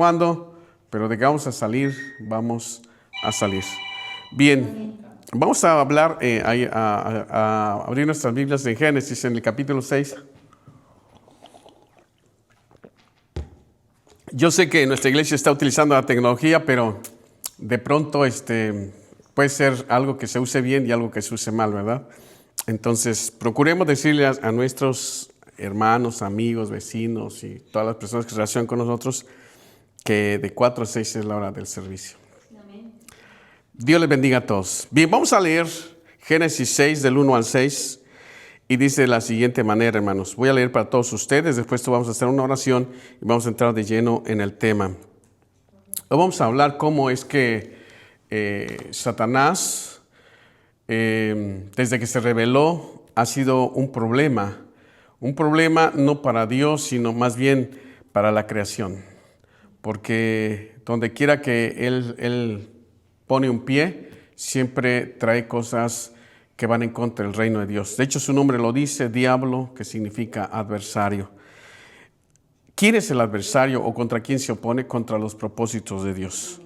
cuándo, pero de que vamos a salir, vamos a salir. Bien, vamos a hablar, a abrir nuestras Biblias en Génesis, en el capítulo 6. Yo sé que nuestra iglesia está utilizando la tecnología, pero de pronto puede ser algo que se use bien y algo que se use mal, ¿verdad? Entonces, procuremos decirle a nuestros hermanos, amigos, vecinos y todas las personas que se relacionan con nosotros que de 4 a 6 es la hora del servicio. Amén. Dios les bendiga a todos. Bien, vamos a leer Génesis 6 del 1 al 6 y dice de la siguiente manera, hermanos. Voy a leer para todos ustedes, después vamos a hacer una oración y vamos a entrar de lleno en el tema. Hoy vamos a hablar cómo es que Satanás, desde que se rebeló, ha sido un problema no para Dios, sino más bien para la creación. Porque donde quiera que él pone un pie, siempre trae cosas que van en contra del reino de Dios. De hecho, su nombre lo dice, diablo, que significa adversario. ¿Quién es el adversario o contra quién se opone? Contra los propósitos de Dios.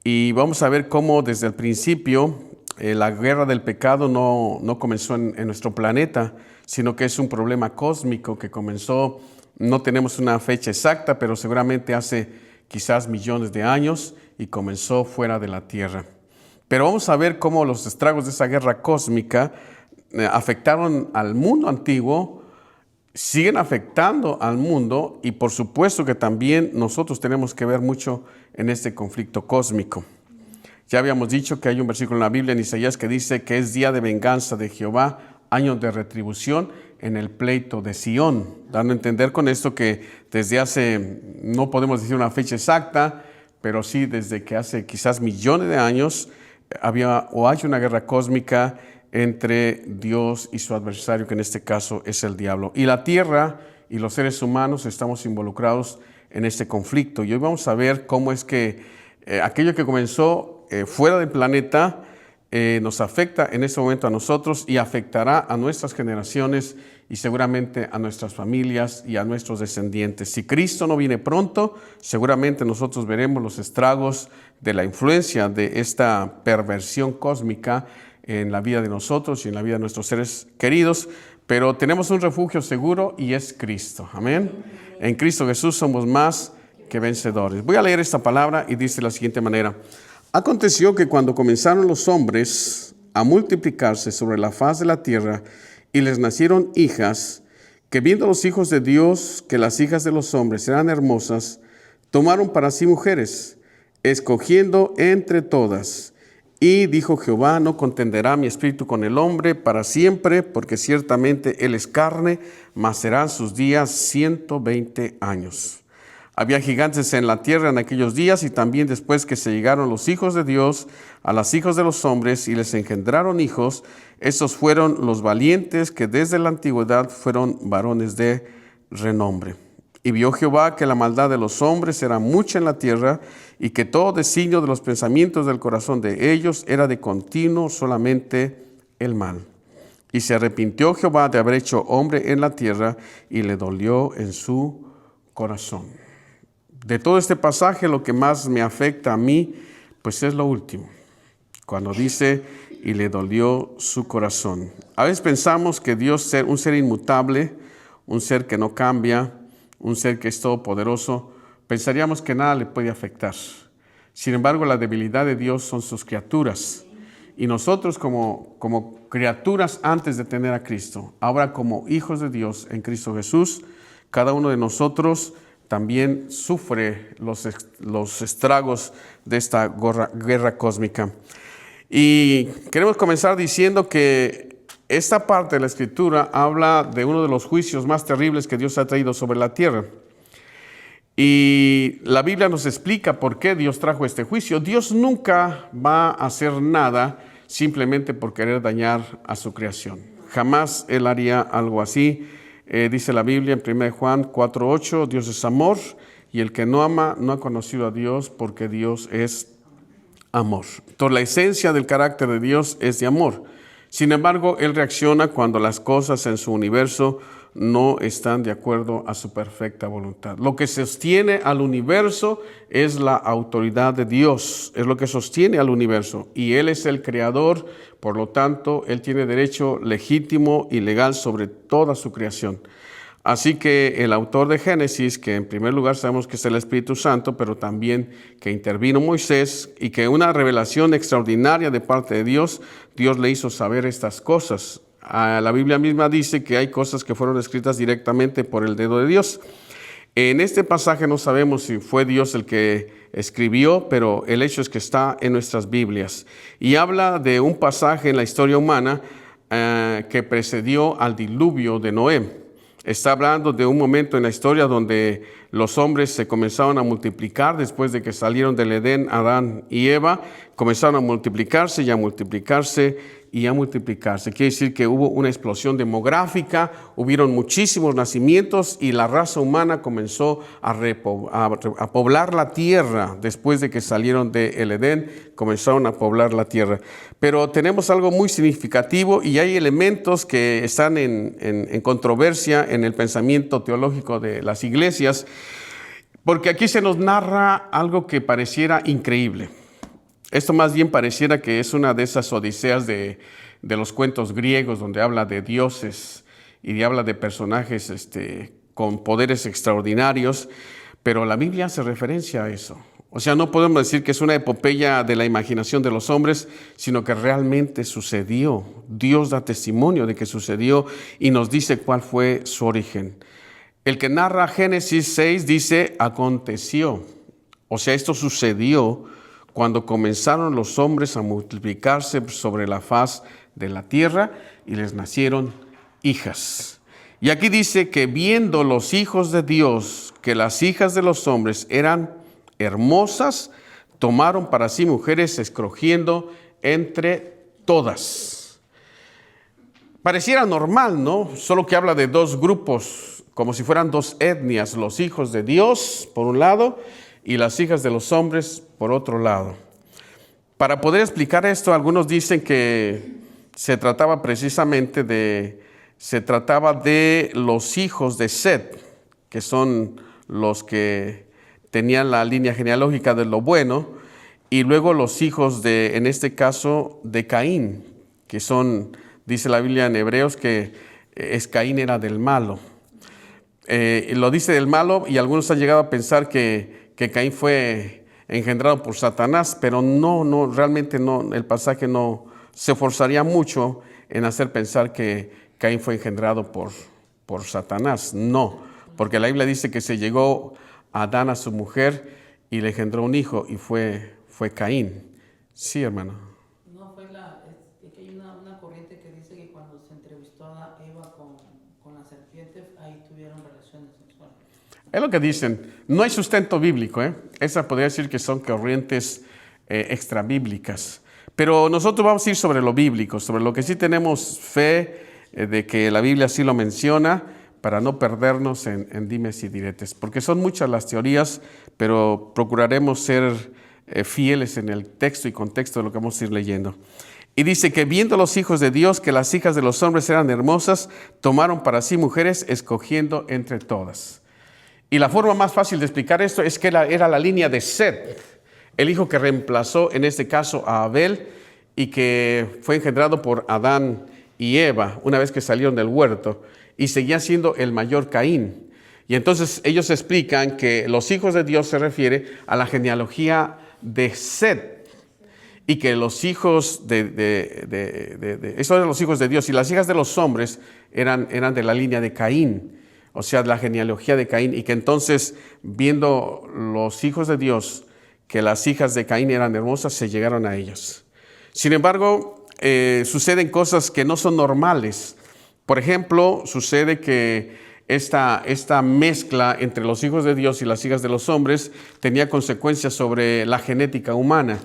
Y vamos a ver cómo desde el principio la guerra del pecado no comenzó en nuestro planeta, sino que es un problema cósmico que comenzó. No tenemos una fecha exacta, pero seguramente hace quizás millones de años y comenzó fuera de la tierra. Pero vamos a ver cómo los estragos de esa guerra cósmica afectaron al mundo antiguo, siguen afectando al mundo y por supuesto que también nosotros tenemos que ver mucho en este conflicto cósmico. Ya habíamos dicho que hay un versículo en la Biblia, en Isaías, que dice que es día de venganza de Jehová, año de retribución en el pleito de Sión, dando a entender con esto que desde hace, no podemos decir una fecha exacta, pero sí desde que hace quizás millones de años había o hay una guerra cósmica entre Dios y su adversario, que en este caso es el diablo. Y la tierra y los seres humanos estamos involucrados en este conflicto. Y hoy vamos a ver cómo es que aquello que comenzó fuera del planeta nos afecta en este momento a nosotros y afectará a nuestras generaciones y seguramente a nuestras familias y a nuestros descendientes. Si Cristo no viene pronto, seguramente nosotros veremos los estragos de la influencia de esta perversión cósmica en la vida de nosotros y en la vida de nuestros seres queridos, pero tenemos un refugio seguro y es Cristo. Amén. En Cristo Jesús somos más que vencedores. Voy a leer esta palabra y dice de la siguiente manera. Aconteció que cuando comenzaron los hombres a multiplicarse sobre la faz de la tierra y les nacieron hijas, que viendo los hijos de Dios que las hijas de los hombres eran hermosas, tomaron para sí mujeres, escogiendo entre todas. Y dijo Jehová, no contenderá mi espíritu con el hombre para siempre, porque ciertamente él es carne, mas serán sus días 120 años. Había gigantes en la tierra en aquellos días y también después que se llegaron los hijos de Dios a las hijas de los hombres y les engendraron hijos, estos fueron los valientes que desde la antigüedad fueron varones de renombre. Y vio Jehová que la maldad de los hombres era mucha en la tierra y que todo designio de los pensamientos del corazón de ellos era de continuo solamente el mal. Y se arrepintió Jehová de haber hecho hombre en la tierra y le dolió en su corazón. De todo este pasaje, lo que más me afecta a mí, pues es lo último. Cuando dice, y le dolió su corazón. A veces pensamos que Dios es un ser inmutable, un ser que no cambia, un ser que es todopoderoso. Pensaríamos que nada le puede afectar. Sin embargo, la debilidad de Dios son sus criaturas. Y nosotros como criaturas antes de tener a Cristo, ahora como hijos de Dios en Cristo Jesús, cada uno de nosotros también sufre los estragos de esta guerra cósmica. Y queremos comenzar diciendo que esta parte de la Escritura habla de uno de los juicios más terribles que Dios ha traído sobre la tierra. Y la Biblia nos explica por qué Dios trajo este juicio. Dios nunca va a hacer nada simplemente por querer dañar a su creación. Jamás Él haría algo así. Dice la Biblia en 1 Juan 4:8, Dios es amor y el que no ama no ha conocido a Dios porque Dios es amor. Entonces la esencia del carácter de Dios es de amor. Sin embargo, Él reacciona cuando las cosas en su universo no están de acuerdo a su perfecta voluntad. Lo que sostiene al universo es la autoridad de Dios, es lo que sostiene al universo, y Él es el creador, por lo tanto, Él tiene derecho legítimo y legal sobre toda su creación. Así que el autor de Génesis, que en primer lugar sabemos que es el Espíritu Santo, pero también que intervino Moisés y que una revelación extraordinaria de parte de Dios, Dios le hizo saber estas cosas. La Biblia misma dice que hay cosas que fueron escritas directamente por el dedo de Dios. En este pasaje no sabemos si fue Dios el que escribió, pero el hecho es que está en nuestras Biblias. Y habla de un pasaje en la historia humana que precedió al diluvio de Noé. Está hablando de un momento en la historia donde los hombres se comenzaron a multiplicar después de que salieron del Edén, Adán y Eva, comenzaron a multiplicarse y a multiplicarse y a multiplicarse. Quiere decir que hubo una explosión demográfica, hubieron muchísimos nacimientos y la raza humana comenzó a poblar la tierra. Después de que salieron del Edén, comenzaron a poblar la tierra. Pero tenemos algo muy significativo y hay elementos que están en controversia en el pensamiento teológico de las iglesias, porque aquí se nos narra algo que pareciera increíble. Esto más bien pareciera que es una de esas odiseas de los cuentos griegos, donde habla de dioses y habla de personajes con poderes extraordinarios, pero la Biblia hace referencia a eso. O sea, no podemos decir que es una epopeya de la imaginación de los hombres, sino que realmente sucedió. Dios da testimonio de que sucedió y nos dice cuál fue su origen. El que narra Génesis 6 dice, aconteció. O sea, esto sucedió cuando comenzaron los hombres a multiplicarse sobre la faz de la tierra y les nacieron hijas. Y aquí dice que viendo los hijos de Dios que las hijas de los hombres eran hermosas, tomaron para sí mujeres escogiendo entre todas. Pareciera normal, ¿no? Solo que habla de dos grupos, como si fueran dos etnias, los hijos de Dios por un lado y las hijas de los hombres por otro lado. Para poder explicar esto, algunos dicen que se trataba precisamente de los hijos de Set, que son los que tenían la línea genealógica de lo bueno, y luego los hijos de, en este caso, de Caín, que son, dice la Biblia en Hebreos, que Caín era del malo. Lo dice del malo y algunos han llegado a pensar que Caín fue engendrado por Satanás, pero no, realmente no, el pasaje no se esforzaría mucho en hacer pensar que Caín fue engendrado por Satanás. No, porque la Biblia dice que se llegó a Adán a su mujer y le engendró un hijo y fue Caín. Sí, hermano. No, es que hay una corriente que dice que cuando se entrevistó a Eva con la serpiente, ahí tuvieron relaciones sexuales. Es lo que dicen. No hay sustento bíblico, ¿eh? Esa podría decir que son corrientes extrabíblicas. Pero nosotros vamos a ir sobre lo bíblico, sobre lo que sí tenemos fe de que la Biblia sí lo menciona, para no perdernos en dimes y diretes. Porque son muchas las teorías, pero procuraremos ser fieles en el texto y contexto de lo que vamos a ir leyendo. Y dice que viendo los hijos de Dios que las hijas de los hombres eran hermosas, tomaron para sí mujeres, escogiendo entre todas. Y la forma más fácil de explicar esto es que era la línea de Set, el hijo que reemplazó en este caso a Abel y que fue engendrado por Adán y Eva una vez que salieron del huerto, y seguía siendo el mayor Caín. Y entonces ellos explican que los hijos de Dios se refiere a la genealogía de Set, y que los hijos esos eran los hijos de Dios, y las hijas de los hombres eran de la línea de Caín, o sea, de la genealogía de Caín, y que entonces, viendo los hijos de Dios que las hijas de Caín eran hermosas, se llegaron a ellas. Sin embargo, suceden cosas que no son normales. Por ejemplo, sucede que esta mezcla entre los hijos de Dios y las hijas de los hombres tenía consecuencias sobre la genética humana.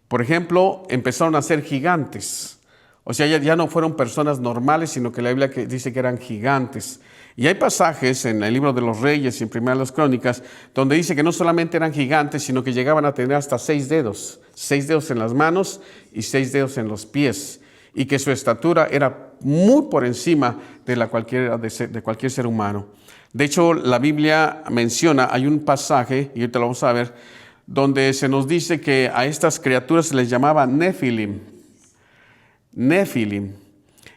Por ejemplo, empezaron a ser gigantes. O sea, ya no fueron personas normales, sino que la Biblia dice que eran gigantes. Y hay pasajes en el libro de los Reyes y en Primera de las Crónicas, donde dice que no solamente eran gigantes, sino que llegaban a tener hasta 6 dedos. 6 dedos en las manos y 6 dedos en los pies. y que su estatura era muy por encima de cualquier ser humano. De hecho, la Biblia menciona, hay un pasaje, y ahorita lo vamos a ver, donde se nos dice que a estas criaturas se les llamaba Nefilim. Nefilim.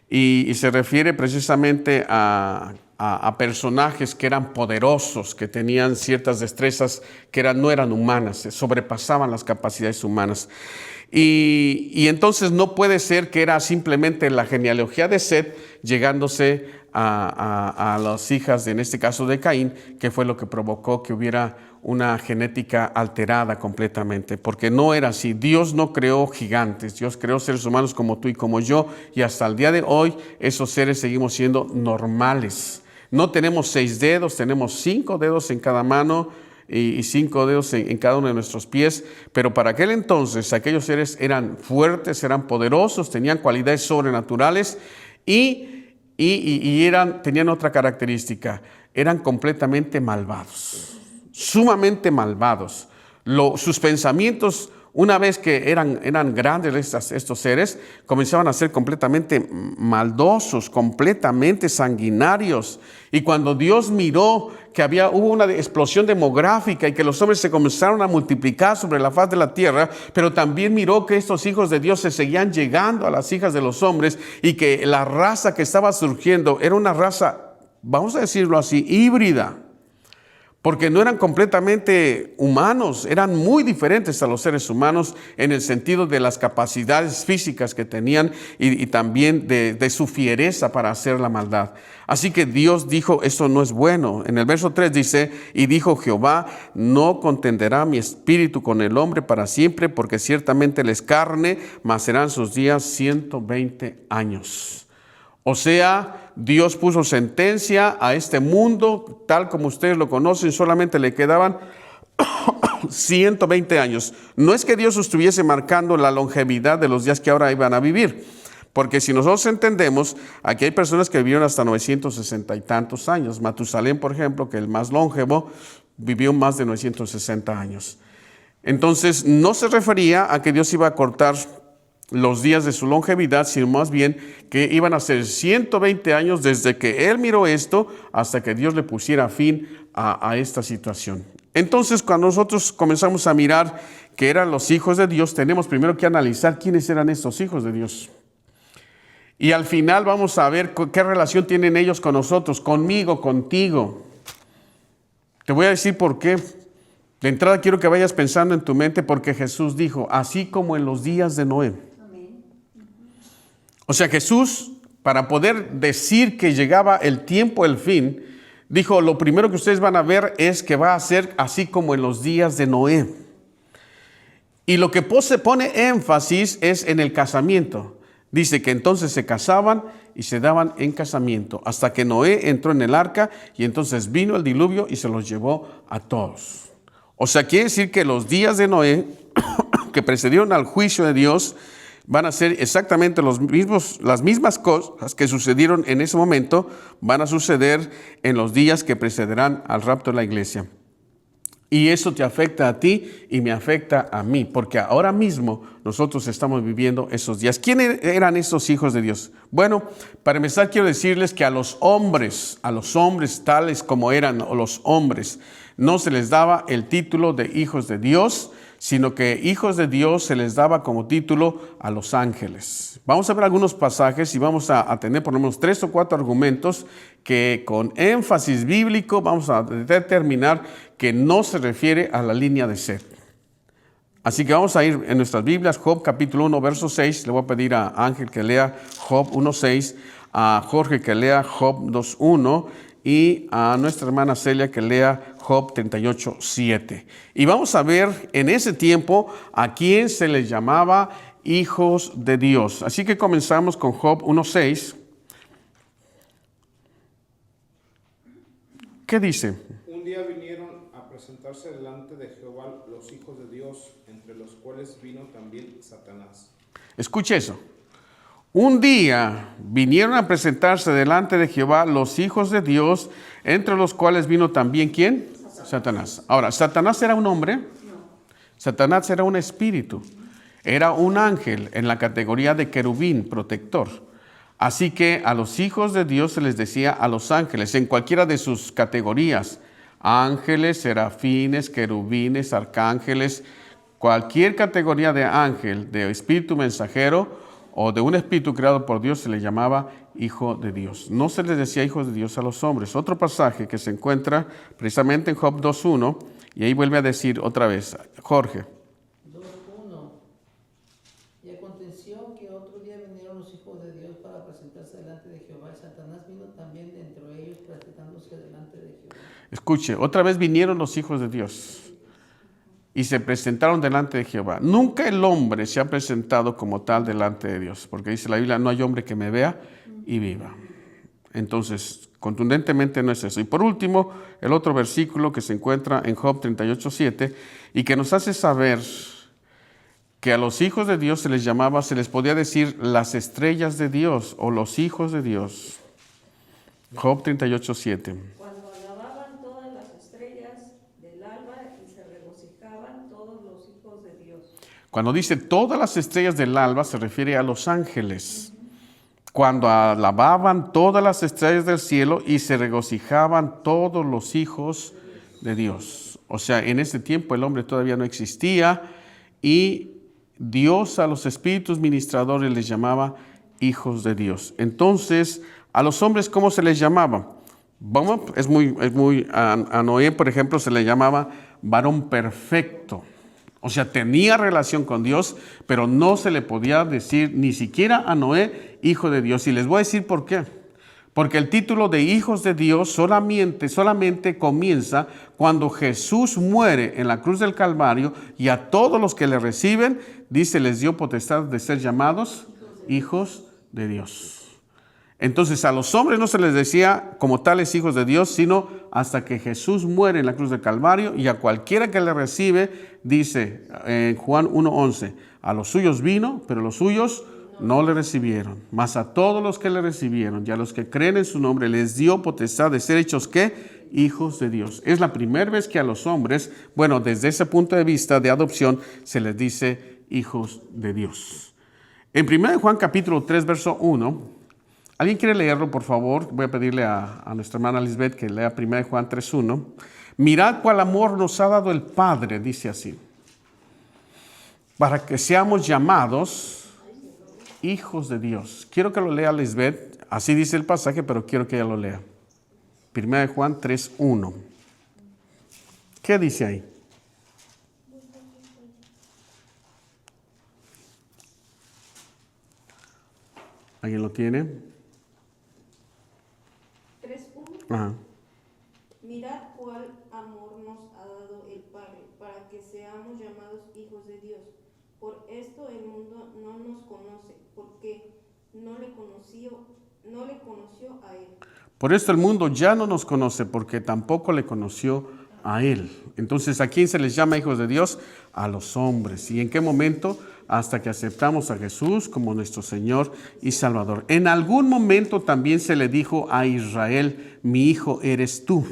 Y se refiere precisamente a personajes que eran poderosos, que tenían ciertas destrezas que no eran humanas, sobrepasaban las capacidades humanas. Y entonces no puede ser que era simplemente la genealogía de Set llegándose a las hijas, en este caso de Caín, que fue lo que provocó que hubiera una genética alterada completamente, porque no era así. Dios no creó gigantes, Dios creó seres humanos como tú y como yo, y hasta el día de hoy esos seres seguimos siendo normales. No tenemos 6 dedos, tenemos 5 dedos en cada mano y 5 dedos en cada uno de nuestros pies, pero para aquel entonces aquellos seres eran fuertes, eran poderosos, tenían cualidades sobrenaturales y tenían otra característica: eran completamente malvados, sumamente malvados. Sus pensamientos, una vez que eran grandes estos seres, comenzaban a ser completamente maldosos, completamente sanguinarios. Y cuando Dios miró que hubo una explosión demográfica y que los hombres se comenzaron a multiplicar sobre la faz de la tierra, pero también miró que estos hijos de Dios se seguían llegando a las hijas de los hombres y que la raza que estaba surgiendo era una raza, vamos a decirlo así, híbrida. Porque no eran completamente humanos, eran muy diferentes a los seres humanos en el sentido de las capacidades físicas que tenían y también de su fiereza para hacer la maldad. Así que Dios dijo, eso no es bueno. En el verso 3 dice, y dijo Jehová, no contenderá mi espíritu con el hombre para siempre, porque ciertamente él es carne, mas serán sus días 120 años. O sea, Dios puso sentencia a este mundo, tal como ustedes lo conocen, solamente le quedaban 120 años. No es que Dios estuviese marcando la longevidad de los días que ahora iban a vivir, porque si nosotros entendemos, aquí hay personas que vivieron hasta 960 y tantos años. Matusalén, por ejemplo, que el más longevo, vivió más de 960 años. Entonces, no se refería a que Dios iba a cortar los días de su longevidad, sino más bien que iban a ser 120 años desde que él miró esto hasta que Dios le pusiera fin a esta situación. Entonces, cuando nosotros comenzamos a mirar que eran los hijos de Dios, tenemos primero que analizar quiénes eran estos hijos de Dios. Y al final vamos a ver qué relación tienen ellos con nosotros, conmigo, contigo. Te voy a decir por qué. De entrada quiero que vayas pensando en tu mente, porque Jesús dijo, así como en los días de Noé. O sea, Jesús, para poder decir que llegaba el tiempo, el fin, dijo, lo primero que ustedes van a ver es que va a ser así como en los días de Noé. Y lo que se pone énfasis es en el casamiento. Dice que entonces se casaban y se daban en casamiento, hasta que Noé entró en el arca y entonces vino el diluvio y se los llevó a todos. O sea, quiere decir que los días de Noé, que precedieron al juicio de Dios, van a ser exactamente las mismas cosas que sucedieron en ese momento, van a suceder en los días que precederán al rapto de la iglesia. Y eso te afecta a ti y me afecta a mí, porque ahora mismo nosotros estamos viviendo esos días. ¿Quiénes eran estos hijos de Dios? Bueno, para empezar quiero decirles que a los hombres tales como eran los hombres, no se les daba el título de hijos de Dios, sino que hijos de Dios se les daba como título a los ángeles. Vamos a ver algunos pasajes y vamos a tener por lo menos 3 o 4 argumentos que con énfasis bíblico vamos a determinar que no se refiere a la línea de Set. Así que vamos a ir en nuestras Biblias, Job capítulo 1, verso 6. Le voy a pedir a Ángel que lea Job 1:6, a Jorge que lea Job 2:1 y a nuestra hermana Celia que lea Job 38:7. Y vamos a ver en ese tiempo a quién se les llamaba hijos de Dios. Así que comenzamos con Job 1:6. ¿Qué dice? Un día vinieron a presentarse delante de Jehová los hijos de Dios, entre los cuales vino también Satanás. Escuche eso. Un día vinieron a presentarse delante de Jehová los hijos de Dios, entre los cuales vino también ¿quién? Satanás. Ahora, ¿Satanás era un hombre? No. Satanás era un espíritu. Era un ángel en la categoría de querubín, protector. Así que a los hijos de Dios se les decía a los ángeles, en cualquiera de sus categorías, ángeles, serafines, querubines, arcángeles, cualquier categoría de ángel, de espíritu mensajero o de un espíritu creado por Dios se le llamaba hijo de Dios. No se les decía hijos de Dios a los hombres. Otro pasaje que se encuentra precisamente en Job 2.1, y ahí vuelve a decir otra vez, Jorge. 2:1. Y aconteció que otro día vinieron los hijos de Dios para presentarse delante de Jehová, y Satanás vino también de entre ellos presentándose delante de Jehová. Escuche, otra vez vinieron los hijos de Dios y se presentaron delante de Jehová. Nunca el hombre se ha presentado como tal delante de Dios, porque dice la Biblia, no hay hombre que me vea y viva. Entonces, contundentemente no es eso. Y por último, el otro versículo que se encuentra en Job 38:7 y que nos hace saber que a los hijos de Dios se les podía decir las estrellas de Dios o los hijos de Dios. Job 38:7. Cuando alababan todas las estrellas del alba y se regocijaban todos los hijos de Dios. Cuando dice todas las estrellas del alba se refiere a los ángeles. Cuando alababan todas las estrellas del cielo y se regocijaban todos los hijos de Dios. O sea, en ese tiempo el hombre todavía no existía y Dios a los espíritus ministradores les llamaba hijos de Dios. Entonces, a los hombres, ¿cómo se les llamaba? A Noé, por ejemplo, se le llamaba varón perfecto. O sea, tenía relación con Dios, pero no se le podía decir ni siquiera a Noé hijo de Dios. Y les voy a decir por qué. Porque el título de hijos de Dios solamente comienza cuando Jesús muere en la cruz del Calvario y a todos los que le reciben, dice, les dio potestad de ser llamados hijos de Dios. Entonces a los hombres no se les decía como tales hijos de Dios, sino hasta que Jesús muere en la cruz del Calvario, y a cualquiera que le recibe, dice en Juan 1:11, a los suyos vino, pero los suyos no le recibieron. Mas a todos los que le recibieron y a los que creen en su nombre les dio potestad de ser hechos, ¿qué? Hijos de Dios. Es la primera vez que a los hombres, bueno, desde ese punto de vista de adopción, se les dice hijos de Dios. En 1 Juan capítulo 3, verso 1, ¿alguien quiere leerlo, por favor? Voy a pedirle a nuestra hermana Lisbeth que lea 1 Juan 3:1. Mirad cuál amor nos ha dado el Padre, dice así, para que seamos llamados hijos de Dios. Quiero que lo lea Lisbeth, así dice el pasaje, pero quiero que ella lo lea. 1 Juan 3:1. ¿Qué dice ahí? ¿Alguien lo tiene? 3:1. Ajá. Mirad cuál amor nos ha dado el Padre, para que seamos llamados hijos de Dios. Por esto el mundo no nos conoce, porque no le conoció a Él. Por esto el mundo ya no nos conoce, porque tampoco le conoció a Él. Entonces, ¿a quién se les llama hijos de Dios? A los hombres. ¿Y en qué momento? Hasta que aceptamos a Jesús como nuestro Señor y Salvador. En algún momento también se le dijo a Israel, mi hijo eres tú.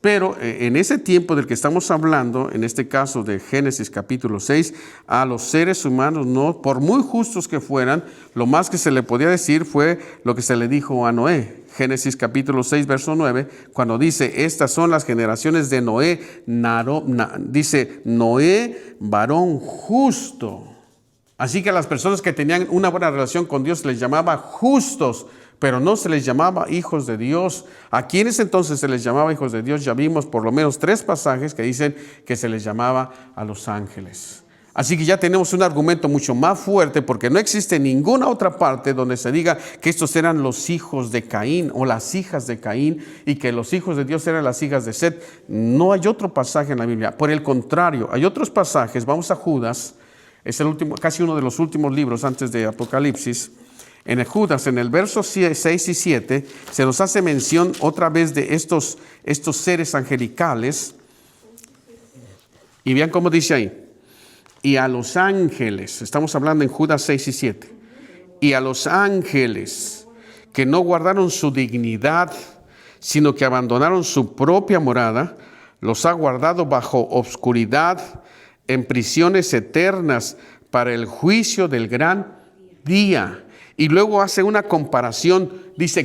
Pero en ese tiempo del que estamos hablando, en este caso de Génesis capítulo 6, a los seres humanos, no, por muy justos que fueran, lo más que se le podía decir fue lo que se le dijo a Noé. Génesis capítulo 6, verso 9, cuando dice, estas son las generaciones de Noé, dice, Noé, varón justo. Así que a las personas que tenían una buena relación con Dios les llamaba justos, pero no se les llamaba hijos de Dios. ¿A quiénes entonces se les llamaba hijos de Dios? Ya vimos por lo menos 3 pasajes que dicen que se les llamaba a los ángeles. Así que ya tenemos un argumento mucho más fuerte, porque no existe ninguna otra parte donde se diga que estos eran los hijos de Caín o las hijas de Caín y que los hijos de Dios eran las hijas de Set. No hay otro pasaje en la Biblia. Por el contrario, hay otros pasajes. Vamos a Judas, es el último, casi uno de los últimos libros antes de Apocalipsis. En el Judas, en el verso 6 y 7, se nos hace mención otra vez de estos seres angelicales. Y vean cómo dice ahí. Y a los ángeles, estamos hablando en Judas 6 y 7, y a los ángeles que no guardaron su dignidad, sino que abandonaron su propia morada, los ha guardado bajo obscuridad en prisiones eternas para el juicio del gran día. Y luego hace una comparación, dice,